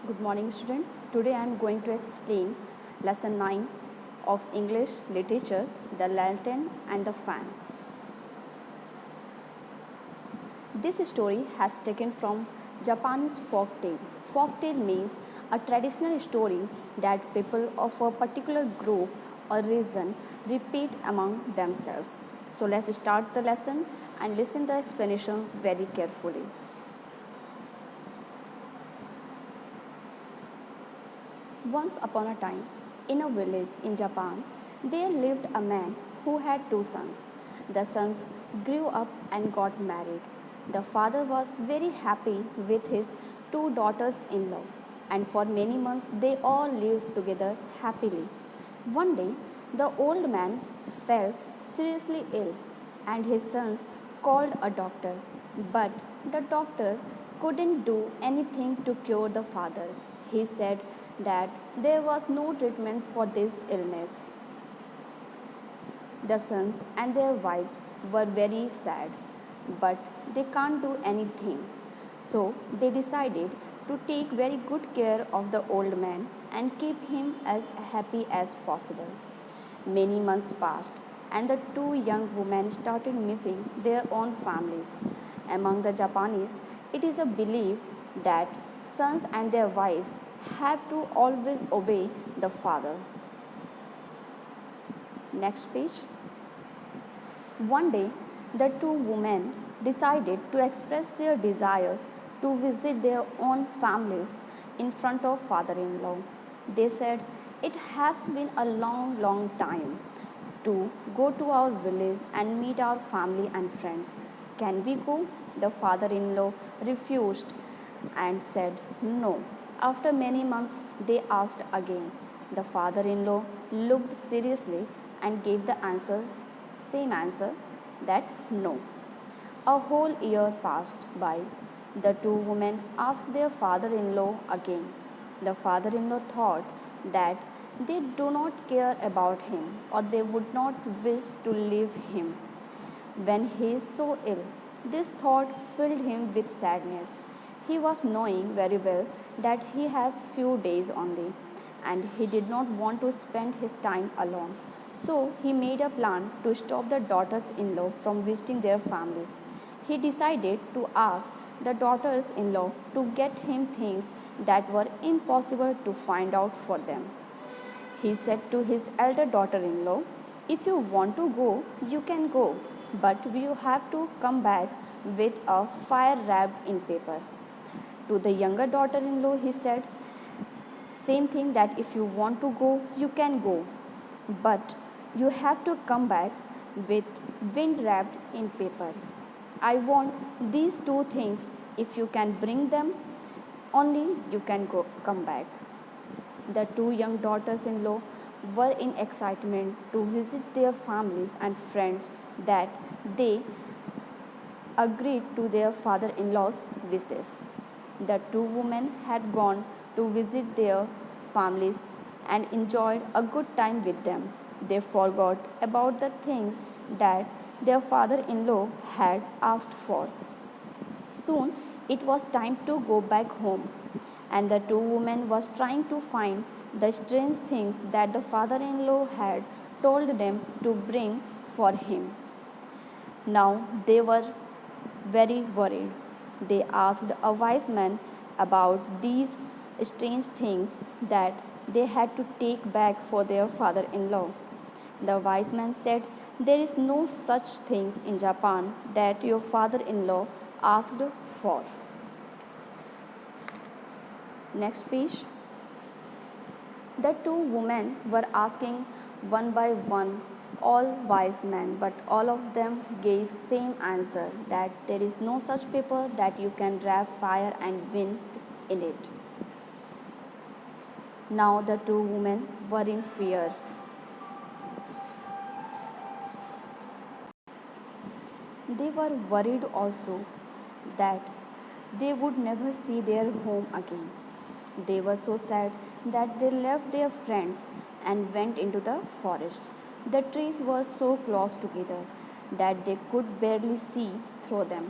Good morning, students. Today I am going to explain lesson 9 of English literature, The Lantern and the Fan. This story has taken from Japanese folk tale. Folk tale means a traditional story that people of a particular group or region repeat among themselves. So let's start the lesson and listen the explanation very carefully. Once upon a time, in a village in Japan, there lived a man who had two sons. The sons grew up and got married. The father was very happy with his two daughters in law, and for many months they all lived together happily. One day, the old man fell seriously ill, and his sons called a doctor. But the doctor couldn't do anything to cure the father. He said that there was no treatment for this illness. The sons and their wives were very sad, but they can't do anything. So they decided to take very good care of the old man and keep him as happy as possible. Many months passed, and the two young women started missing their own families. Among the Japanese, it is a belief that sons and their wives have to always obey the father. Next page. One day, the two women decided to express their desires to visit their own families in front of father in law. They said, "It has been a long time to go to our village and meet our family and friends. Can we go?" The father in law refused and said no. After many months, they asked again. The father in law looked seriously and gave the same answer, that no. A whole year passed by. The two women asked their father in law again. The father in law thought that they do not care about him or they would not wish to leave him when he is so ill. This thought filled him with sadness. He was knowing very well that he has few days only and he did not want to spend his time alone. So he made a plan to stop the daughters in law from visiting their families. He decided to ask the daughters in law to get him things that were impossible to find out for them. He said to his elder daughter in law, "If you want to go, you can go, but you have to come back with a fire wrapped in paper." To the younger daughter in law, he said, "Same thing, that if you want to go, you can go, but you have to come back with wind wrapped in paper. I want these two things. If you can bring them, only you can come back." The two young daughters in law were in excitement to visit their families and friends that they agreed to their father in law's wishes. The two women had gone to visit their families and enjoyed a good time with them. They forgot about the things that their father in law had asked for. Soon it was time to go back home, and the two women was trying to find the strange things that the father-in-law had told them to bring for him. Now they were very worried. They asked a wise man about these strange things that they had to take back for their father-in-law. The wise man said, "There is no such things in Japan that your father-in-law asked for." Next page. The two women were asking one by one all wise men, but all of them gave same answer, that there is no such paper that you can wrap fire and wind in it. Now the two women were in fear. They were worried also that they would never see their home again. They were so sad that they left their friends and went into the forest. The trees were so close together that they could barely see through them,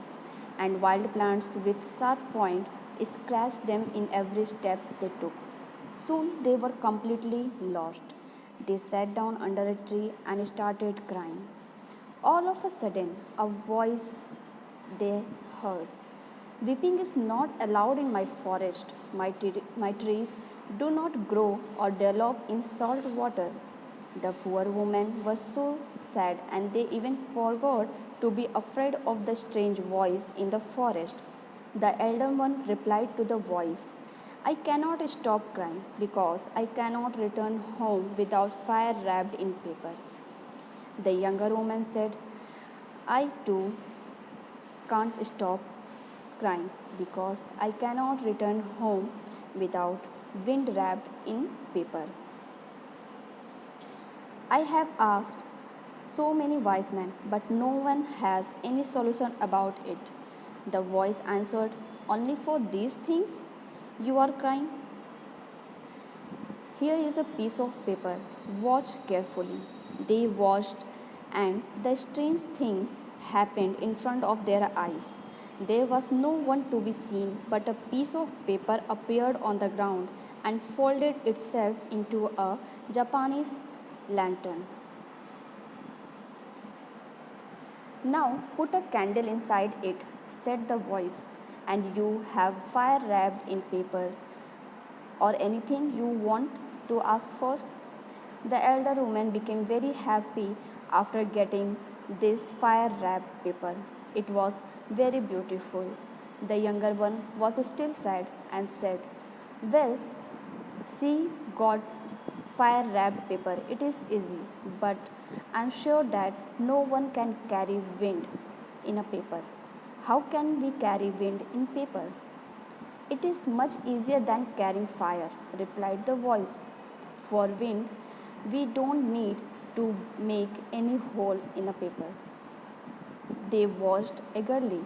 and wild plants with sharp points scratched them in every step they took. Soon they were completely lost. They sat down under a tree and started crying. All of a sudden, a voice they heard. Weeping is not allowed in my forest. My trees do not grow or develop in salt water. The poor woman was so sad and they even forgot to be afraid of the strange voice in the forest. The elder one replied to the voice, I cannot stop crying because I cannot return home without fire wrapped in paper. The younger woman said, I too can't stop crying because I cannot return home without wind wrapped in paper. I have asked so many wise men, but no one has any solution about it. The voice answered, only for these things you are crying? Here is a piece of paper. Watch carefully. They watched, and the strange thing happened in front of their eyes. There was no one to be seen, but a piece of paper appeared on the ground and folded itself into a Japanese lantern. Now put a candle inside it, said the voice, and you have fire wrapped in paper or anything you want to ask for. The elder woman became very happy after getting this fire wrapped paper. It was very beautiful. The younger one was still sad and said, well, she got fire wrapped paper. It is easy, but I'm sure that no one can carry wind in a paper. How can we carry wind in paper? It is much easier than carrying fire, replied the voice. For wind, we don't need to make any hole in a paper. They watched eagerly.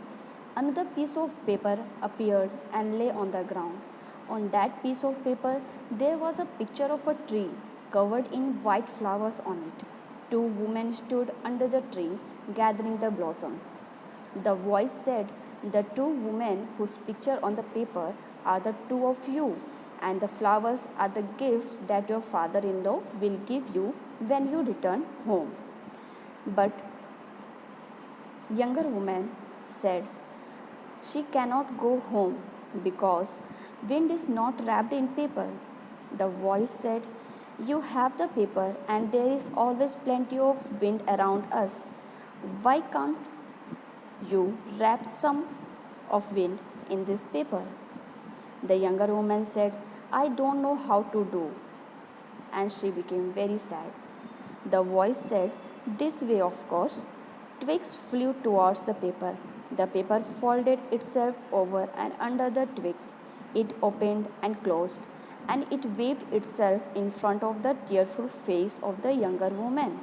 Another piece of paper appeared and lay on the ground. On that piece of paper, there was a picture of a tree covered in white flowers on it. Two women stood under the tree gathering the blossoms. The voice said, the two women whose picture on the paper are the two of you, and the flowers are the gifts that your father in law will give you when you return home. But younger woman said, she cannot go home because wind is not wrapped in paper. The voice said, you have the paper and there is always plenty of wind around us. Why can't you wrap some of wind in this paper? The younger woman said, I don't know how to do. And she became very sad. The voice said, this way, of course. Twigs flew towards the paper. The paper folded itself over and under the twigs. It opened and closed, and it waved itself in front of the tearful face of the younger woman.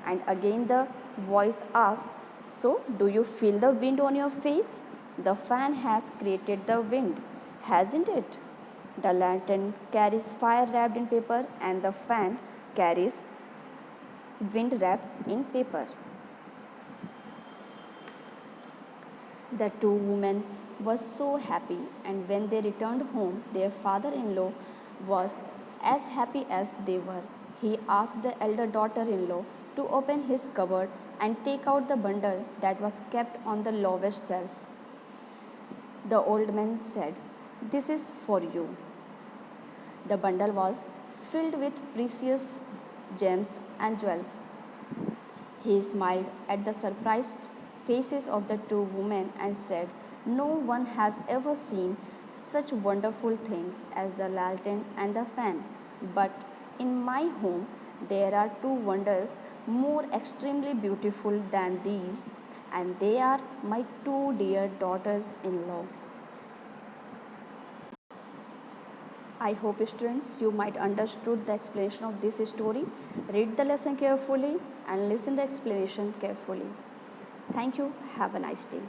And again the voice asked, so, do you feel the wind on your face? The fan has created the wind, hasn't it? The lantern carries fire wrapped in paper, and the fan carries wind wrapped in paper. The two women were so happy, and when they returned home, their father in law was as happy as they were. He asked the elder daughter in law to open his cupboard and take out the bundle that was kept on the lowest shelf. The old man said, this is for you. The bundle was filled with precious gems and jewels. He smiled at the surprised faces of the two women and said, no one has ever seen such wonderful things as the lantern and the fan. But in my home, there are two wonders more extremely beautiful than these, and they are my two dear daughters in law. I hope, students, you might understood the explanation of this story. Read the lesson carefully and listen the explanation carefully. Thank you. Have a nice day.